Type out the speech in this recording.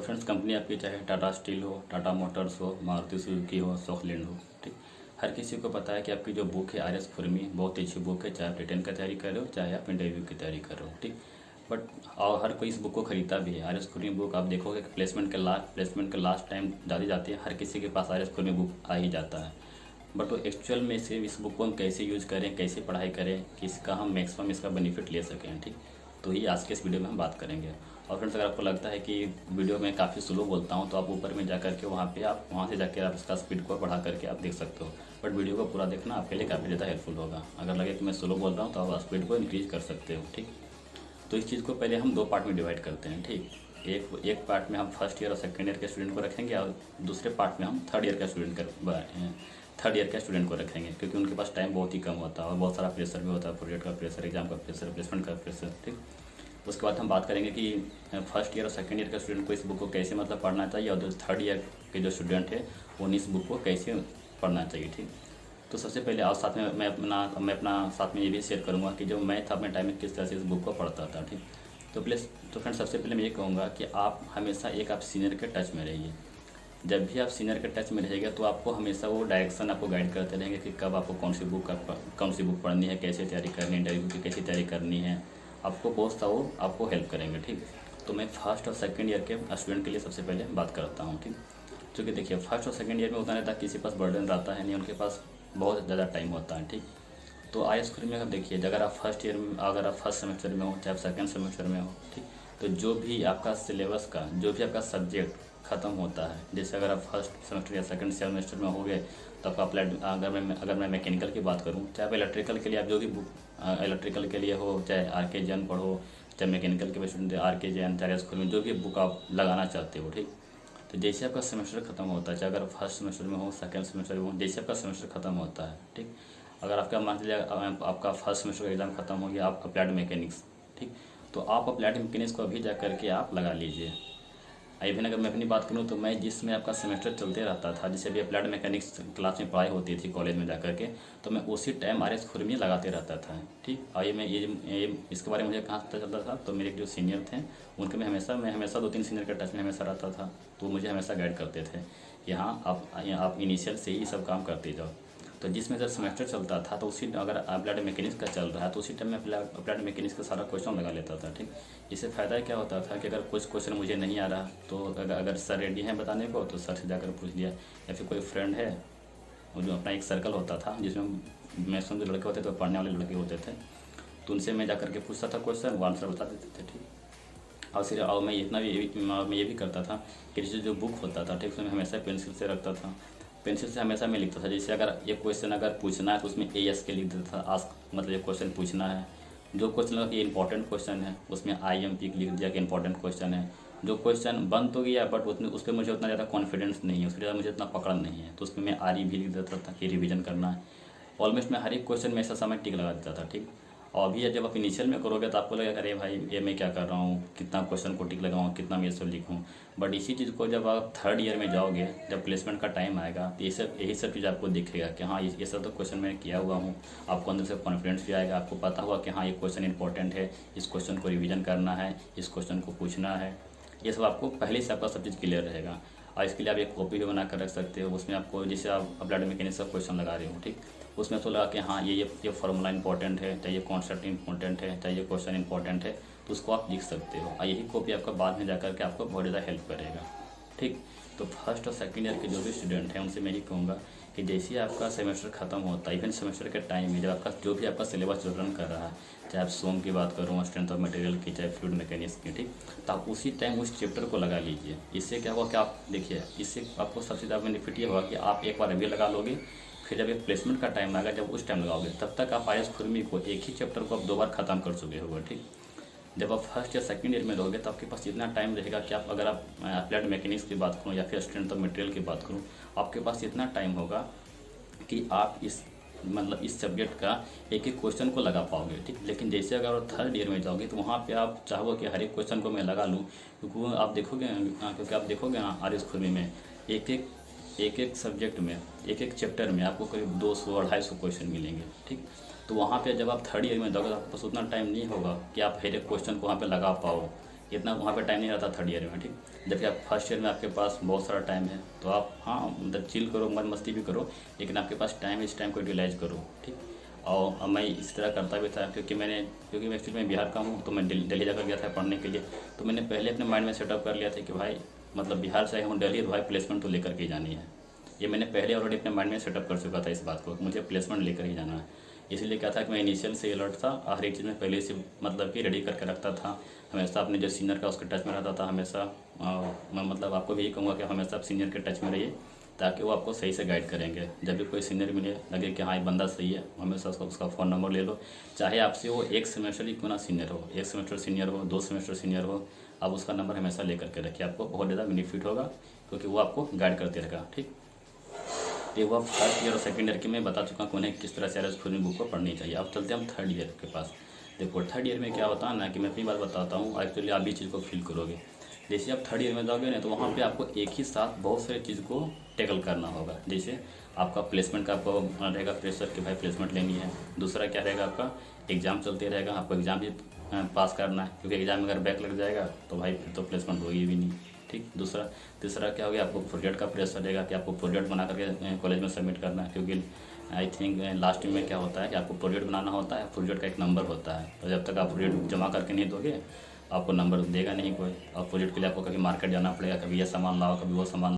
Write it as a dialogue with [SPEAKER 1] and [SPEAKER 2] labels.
[SPEAKER 1] Friends, company आपकी चाहे Tata steel हो, टाटा मोटर्स हो, मारुति सुजुकी हो, सॉकलैंड हो, ठीक। हर किसी को पता है कि आपकी जो बुक है आर.एस. खुरमी बहुत अच्छी बुक है, चाहे आप रिटर्न की तैयारी कर रहे हो, चाहे आप इंटरव्यू की तैयारी कर रहे हो, ठीक। बट और हर कोई इस बुक को खरीदता भी है। आर.एस. खुरमी बुक आप देखोगे कि प्लेसमेंट के लास्ट टाइम डाली जाती है, हर किसी के पास आर.एस. खुरमी बुक आ ही जाता है। बट वो एक्चुअल में से इस बुक को हम कैसे यूज़ करें, कैसे पढ़ाई करें, किसका हम मैक्सिमम इसका बेनिफिट ले सकें, ठीक। तो ये आज के इस वीडियो में हम बात करेंगे। और फ्रेंड्स, अगर आपको लगता है कि वीडियो में काफ़ी स्लो बोलता हूँ तो आप ऊपर में जा करके वहाँ से जाकर आप इसका स्पीड को बढ़ा करके आप देख सकते हो। बट वीडियो को पूरा देखना आपके लिए काफ़ी ज़्यादा हेल्पफुल होगा। अगर लगे कि मैं स्लो बोल रहा हूँ तो आप स्पीड को इंक्रीज कर सकते हो, ठीक। तो इस चीज़ को पहले हम दो पार्ट में डिवाइड करते हैं, ठीक। एक पार्ट में हम फर्स्ट ईयर और सेकेंड ईयर के स्टूडेंट को रखेंगे और दूसरे पार्ट में हम थर्ड ईयर के स्टूडेंट को रखेंगे, क्योंकि उनके पास टाइम बहुत ही कम होता है और बहुत सारा प्रेशर भी होता है, प्रोजेक्ट का प्रेशर, एग्जाम का प्रेशर, प्लेसमेंट का प्रेशर, ठीक। उसके बाद हम बात करेंगे कि फर्स्ट ईयर और सेकेंड ईयर के स्टूडेंट को इस बुक को कैसे पढ़ना चाहिए और जो थर्ड ईयर के जो स्टूडेंट है उन्हें इस बुक को कैसे पढ़ना चाहिए, ठीक। तो सबसे पहले और साथ में मैं अपना साथ में ये भी शेयर करूँगा कि जो मैं था अपने टाइम में किस तरह से इस बुक को पढ़ता था, ठीक। तो फ्रेंड्स, सबसे पहले मैं ये कहूँगा कि आप हमेशा आप सीनियर के टच में रहिए। जब भी आप सीनियर के टच में रहेंगे तो आपको हमेशा वो डायरेक्शन आपको गाइड करते रहेंगे कि कब आपको कौन सी बुक पढ़नी है, कैसे तैयारी करनी है, इंटरव्यू की कैसे तैयारी करनी है, आपको बहुत सा वो आपको हेल्प करेंगे, ठीक। तो मैं फर्स्ट और सेकंड ईयर के स्टूडेंट के लिए सबसे पहले बात करता हूँ, ठीक। क्योंकि देखिए, फर्स्ट और सेकंड ईयर में उतना रहता किसी पास बर्डन रहता है नहीं, उनके पास बहुत ज़्यादा टाइम होता है, ठीक। तो आर.एस. खुरमी में आप देखिए, अगर आप फर्स्ट सेमेस्टर में हो, चाहे आप सेकेंड सेमेस्टर में हो, ठीक। तो जो भी आपका सिलेबस का जो भी आपका सब्जेक्ट ख़त्म होता है, जैसे अगर आप फर्स्ट सेमेस्टर या सेकंड सेमेस्टर में हो गए तो आपका अप्लाइड, अगर मैं मैकेनिकल की बात करूं, चाहे आप इलेक्ट्रिकल के लिए आप जो भी बुक इलेक्ट्रिकल के लिए हो, चाहे आर.के. जैन पढ़ो, चाहे मैकेनिकल के स्टूडेंट आर.के. जैन, चाहे आर.एस. खुरमी, जो भी बुक आप लगाना चाहते हो, ठीक। तो जैसे आपका सेमेस्टर ख़त्म होता है, चाहे अगर फर्स्ट सेमेस्टर में हो, सेकंड सेमेस्टर में हो, जैसे आपका सेमेस्टर ख़त्म होता है, ठीक। अगर आपका मान लीजिए आपका फर्स्ट सेमेस्टर का एग्ज़ाम ख़त्म हो गया, आप अप्लाइड मैकेनिक्स, ठीक। तो आप अप्लाइड मैकेनिक्स को अभी जा करके आप लगा लीजिए। इवन अगर मैं अपनी बात करूँ तो मैं जिसमें आपका सेमेस्टर चलते रहता था, जैसे अभी अप्लाइड मैकेनिक्स क्लास में पढ़ाई होती थी कॉलेज में जा करके, तो मैं उसी टाइम आर.एस. खुरमी लगाते रहता था, ठीक। और ये इसके बारे में मुझे कहाँ पता चलता था, तो मेरे जो सीनियर थे उनके मैं हमेशा 2-3 सीनियर के टच में हमेशा रहता था, तो मुझे हमेशा गाइड करते थे कि हाँ, आप इनिशियल से ही सब काम करते जाओ। तो जिसमें जब सेमेस्टर चलता था तो उसी, अगर अप्लाइड मैकेनिक्स का चल रहा है तो उसी टाइम में अप्लाइड मैकेनिक्स का सारा क्वेश्चन लगा लेता था, ठीक। इससे फ़ायदा क्या होता था कि अगर कुछ क्वेश्चन मुझे नहीं आ रहा तो अगर सर रेडी हैं बताने को तो सर से जाकर पूछ लिया, या फिर कोई फ्रेंड है, वो जो अपना एक सर्कल होता था जिसमें मैक्सिमम जो लड़के होते थे, पढ़ने वाले लड़के होते थे, तो उनसे मैं जा करके पूछता था क्वेश्चन, वो आंसर बता देते थे, ठीक। और मैं ये भी करता था कि जो बुक होता था, ठीक, उसमें हमेशा पेंसिल से रखता था, पेंसिल से हमेशा मैं लिखता था। जैसे अगर ये क्वेश्चन अगर पूछना है तो उसमें AS के लिख देता था, आस्क मतलब ये क्वेश्चन पूछना है। जो क्वेश्चन लगा कि ये इंपॉर्टेंट क्वेश्चन है उसमें IMP लिख दिया कि इंपॉर्टेंट क्वेश्चन है। जो क्वेश्चन बन तो गया बट उस पर मुझे उतना ज़्यादा कॉन्फिडेंस नहीं है, उस पर ज़्यादा मुझे उतना पकड़ नहीं है, तो उसमें मैं RE भी लिख देता था कि रिविज़न करना है। ऑलमोस्ट मैं हर एक क्वेश्चन में ऐसा समय टिक लगा देता था, ठीक। और अभी जब आप इनिशियल में करोगे तो आपको लगेगा अरे भाई ये मैं क्या कर रहा हूँ, कितना क्वेश्चन को टिक लगाऊँ, कितना मैं ये सब लिखूँ। बट इसी चीज़ को जब आप थर्ड ईयर में जाओगे, जब प्लेसमेंट का टाइम आएगा, तो यही सब चीज़ आपको दिखेगा कि हाँ, ये सब तो क्वेश्चन मैंने किया हुआ हूँ। आपको अंदर से कॉन्फिडेंस भी आएगा, आपको पता हुआ कि हाँ, ये क्वेश्चन इंपॉर्टेंट है, इस क्वेश्चन को रिविज़न करना है, इस क्वेश्चन को पूछना है। ये सब आपको पहले से आपका सब चीज़ क्लियर रहेगा। और इसके लिए आप एक कॉपी भी बना कर रख सकते हो, उसमें आपको जैसे आप अप्लाइड मैकेनिक्स का क्वेश्चन लगा रहे हो, ठीक। उसमें तो लगा कि हाँ, ये फार्मूला इंपॉर्टेंट है, चाहे ये कॉन्सेप्ट इंपॉर्टेंट है, चाहे ये क्वेश्चन इंपॉर्टेंट है, तो उसको आप लिख सकते हो। और यही कॉपी आपका बाद में जाकर के आपको बहुत ज़्यादा हेल्प करेगा, ठीक। तो फर्स्ट और सेकंड ईयर के जो भी स्टूडेंट हैं उनसे मैं ये कहूँगा कि जैसे आपका सेमेस्टर ख़त्म होता है, इवन सेमेस्टर के टाइम में जब आपका जो भी आपका सिलेबस रन कर रहा है, चाहे आप सोम की बात करूँ, स्ट्रेंथ ऑफ मटेरियल की, चाहे फ्लूइड मैकेनिक्स की, ठीक। तो आप उसी टाइम उस चैप्टर को लगा लीजिए। इससे क्या होगा कि आप देखिए, इससे आपको सबसे ज़्यादा बेनिफिट ये होगा कि आप एक बार अभी लगा लोगे, फिर जब एक प्लेसमेंट का टाइम आएगा, जब उस टाइम लगाओगे तब तक आप आर.एस. खुरमी को एक ही चैप्टर को आप 2 बार ख़त्म कर चुके होगे, ठीक। जब आप फर्स्ट या सेकंड ईयर में रहोगे तो आपके पास इतना टाइम रहेगा कि आप, अगर आप अप्लाइड मैकेनिक्स की बात करूँ या फिर स्ट्रेंथ ऑफ मटेरियल की बात करूँ, आपके पास इतना टाइम होगा कि आप इस सब्जेक्ट का एक एक क्वेश्चन को लगा पाओगे, ठीक। लेकिन जैसे अगर आप थर्ड ईयर में जाओगे तो वहाँ पे आप चाहोगे कि हर एक क्वेश्चन को मैं लगा लूँ, क्योंकि आप देखोगे ना आर.एस. खुरमी में एक एक सब्जेक्ट में, एक एक चैप्टर में आपको करीब 200-250 क्वेश्चन मिलेंगे, ठीक। तो वहाँ पे जब आप थर्ड ईयर में जाओगे तो आपके पास उतना टाइम नहीं होगा कि आप हर एक क्वेश्चन को वहाँ पे लगा पाओ, इतना वहाँ पे टाइम नहीं रहता थर्ड ईयर में, ठीक। जबकि आप फर्स्ट ईयर में आपके पास बहुत सारा टाइम है, तो आप हाँ मतलब चिल करो, मौज मस्ती भी करो, लेकिन आपके पास टाइम है, इस टाइम को यूटिलाइज करो, ठीक। और अब मैं इस तरह करता भी था, क्योंकि मैं एक्चुअली मैं बिहार का हूँ, तो मैं दिल्ली जाकर गया था पढ़ने के लिए। तो मैंने पहले अपने माइंड में सेटअप कर लिया था कि भाई मतलब बिहार से आया हूँ दिल्ली, तो भाई प्लेसमेंट तो लेकर के ही जानी है। ये मैंने पहले ऑलरेडी अपने माइंड में सेटअप कर चुका था इस बात को, मुझे प्लेसमेंट लेकर ही जाना है। इसलिए क्या था कि मैं इनिशियल से अलर्ट था, हर एक चीज़ में पहले से मतलब कि रेडी करके रखता था। हमेशा अपने जो सीनियर का उसके टच में रहता था हमेशा। मैं मतलब आपको भी यही कहूँगा कि हमेशा आप सीनियर के टच में रहिए, ताकि वो आपको सही से गाइड करेंगे। जब भी कोई सीनियर मिले लगे कि हाँ ये बंदा सही है, हमेशा उसका फ़ोन नंबर ले लो, चाहे आपसे वो एक सेमेस्टर ही क्यों ना सीनियर हो, 1 सेमेस्टर सीनियर हो, 2 सेमेस्टर सीनियर हो, आप उसका नंबर हमेशा लेकर के रखिए, आपको बहुत ज़्यादा बेनिफिट होगा, क्योंकि वो आपको गाइड करते रहेगा, ठीक। तो वो फर्स्ट ईयर और सेकंड ईयर की मैं बता चुका हूँ उन्हें किस तरह से आरएस खुरमी बुक को पढ़नी चाहिए। अब चलते हैं हम थर्ड ईयर के पास। देखो थर्ड ईयर में क्या होता है ना कि मैं अपनी बात बताता हूँ, एक्चुअली आप भी चीज़ को फील करोगे। जैसे आप थर्ड ईयर में जाओगे ना, तो वहाँ पे आपको एक ही साथ बहुत सारी चीज़ को टैकल करना होगा। जैसे आपका प्लेसमेंट का आपको रहेगा प्रेशर कि भाई प्लेसमेंट लेनी है। दूसरा क्या रहेगा, आपका एग्ज़ाम चलते रहेगा, आपको एग्ज़ाम भी पास करना है, क्योंकि एग्ज़ाम में अगर बैक लग जाएगा तो भाई फिर तो प्लेसमेंट होगी भी नहीं, ठीक। तीसरा क्या हो गया, आपको प्रोजेक्ट का प्रेशर रहेगा कि आपको प्रोजेक्ट बना करके कॉलेज में सबमिट करना है, क्योंकि आई थिंक लास्ट में क्या होता है कि आपको प्रोजेक्ट बनाना होता है, प्रोजेक्ट का एक नंबर होता है, तो जब तक आप प्रोजेक्ट जमा करके नहीं दोगे आपको नंबर देगा नहीं कोई। और प्रोजेक्ट के लिए आपको कभी मार्केट जाना पड़ेगा, कभी ये सामान लाओ, कभी वो सामान